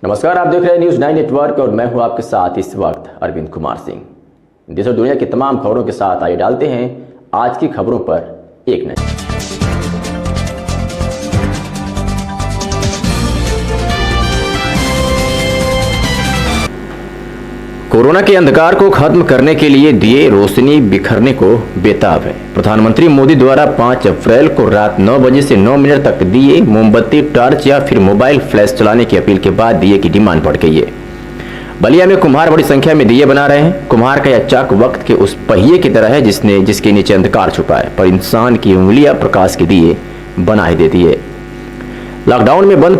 नमस्कार, आप देख रहे हैं न्यूज़ 9 नेटवर्क और मैं हूं आपके साथ इस वक्त अरविंद कुमार सिंह। देश और दुनिया की तमाम खबरों के साथ आइए डालते हैं आज की खबरों पर एक नज़र। कोरोना के अंधकार को खत्म करने के लिए दिए रोशनी बिखरने को बेताब है। प्रधानमंत्री मोदी द्वारा 5 अप्रैल को रात 9 बजे से 9 मिनट तक दिए, मोमबत्ती, टॉर्च या फिर मोबाइल फ्लैश चलाने की अपील के बाद दिए की डिमांड बढ़ गई है। बलिया में कुम्हार बड़ी संख्या में दिए बना रहे हैं। कुम्हार का यह चाक वक्त के उस पहिए की तरह है जिसके नीचे अंधकार छुपा है, पर इंसान की उंगलियां प्रकाश के दिए बना ही देती है। लॉकडाउन में बंद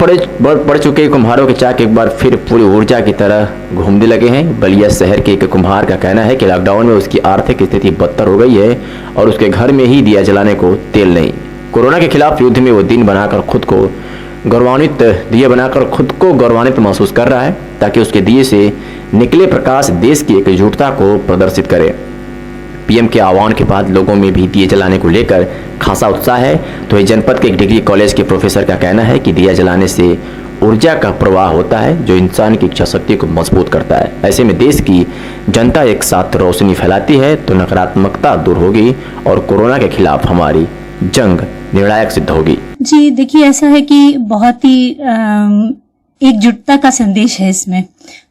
पड़ चुके कुम्हारों के चाक एक बार फिर पूरी ऊर्जा की तरह घूमने लगे हैं। बलिया शहर के एक कुम्हार का कहना है कि लॉकडाउन में उसकी आर्थिक स्थिति बदतर हो गई है और उसके घर में ही दिया जलाने को तेल नहीं। कोरोना के खिलाफ युद्ध में वो दिए बनाकर खुद को गौरवान्वित महसूस कर रहा है, ताकि उसके दिए से निकले प्रकाश देश की एकजुटता को प्रदर्शित करे। पीएम के आह्वान के बाद लोगों में भी दिए जलाने को लेकर खासा उत्साह है। तो इस जनपद के एक डिग्री कॉलेज के प्रोफेसर का कहना है कि दिया जलाने से ऊर्जा का प्रवाह होता है जो इंसान की इच्छा शक्ति को मजबूत करता है। ऐसे में देश की जनता एक साथ रोशनी फैलाती है तो नकारात्मकता दूर होगी और कोरोना के खिलाफ हमारी जंग निर्णायक सिद्ध होगी। जी देखिए, ऐसा है कि बहुत ही एकजुटता का संदेश है इसमें,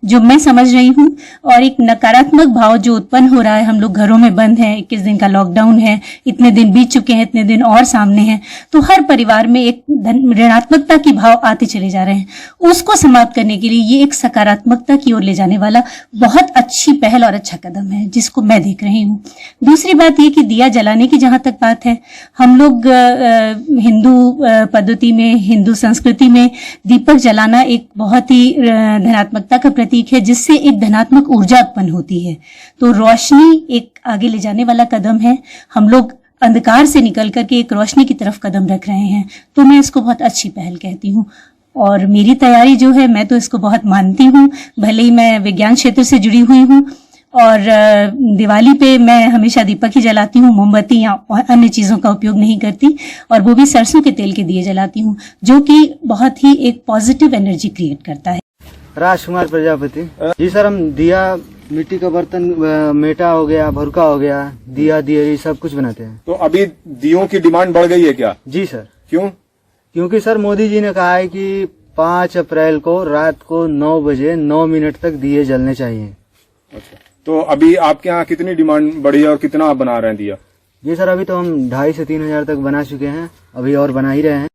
जो मैं समझ रही हूँ। और एक नकारात्मक भाव जो उत्पन्न हो रहा है, हम लोग घरों में बंद हैं, 21 दिन का लॉकडाउन है, इतने दिन बीत चुके हैं, इतने दिन और सामने हैं, तो हर परिवार में एक ऋणात्मकता की भाव आते चले जा रहे हैं। उसको समाप्त करने के लिए ये एक सकारात्मकता की ओर ले जाने वाला बहुत अच्छी पहल और अच्छा कदम है, जिसको मैं देख रही हूँ। दूसरी बात ये कि दिया जलाने की जहां तक बात है, हम लोग हिंदू पद्धति में, हिंदू संस्कृति में दीपक जलाना एक बहुत ही धनात्मकता का प्रतीक है, जिससे एक धनात्मक ऊर्जा उत्पन्न होती है। तो रोशनी एक आगे ले जाने वाला कदम है। हम लोग अंधकार से निकल करके एक रोशनी की तरफ कदम रख रहे हैं, तो मैं इसको बहुत अच्छी पहल कहती हूँ। और मेरी तैयारी जो है, मैं तो इसको बहुत मानती हूँ। भले ही मैं विज्ञान क्षेत्र से जुड़ी हुई हूँ और दिवाली पे मैं हमेशा दीपक ही जलाती हूँ, मोमबत्ती या अन्य चीजों का उपयोग नहीं करती, और वो भी सरसों के तेल के दिए जलाती हूँ, जो कि बहुत ही एक पॉजिटिव एनर्जी क्रिएट करता है। राजकुमार प्रजापति जी सर, हम दिया, मिट्टी का बर्तन, मेटा हो गया, भुरका हो गया, दिया दियरी सब कुछ बनाते हैं। तो अभी दियों की डिमांड बढ़ गई है क्या? जी सर। क्यों? क्योंकि सर मोदी जी ने कहा है कि 5 अप्रैल को रात को 9 बजे 9 मिनट तक दिए जलने चाहिए। अच्छा, तो अभी आपके यहाँ कितनी डिमांड बढ़ी है और कितना आप बना रहे हैं दिया? जी सर, अभी तो हम 2500 से 3000 तक बना चुके हैं, अभी और बना ही रहे हैं।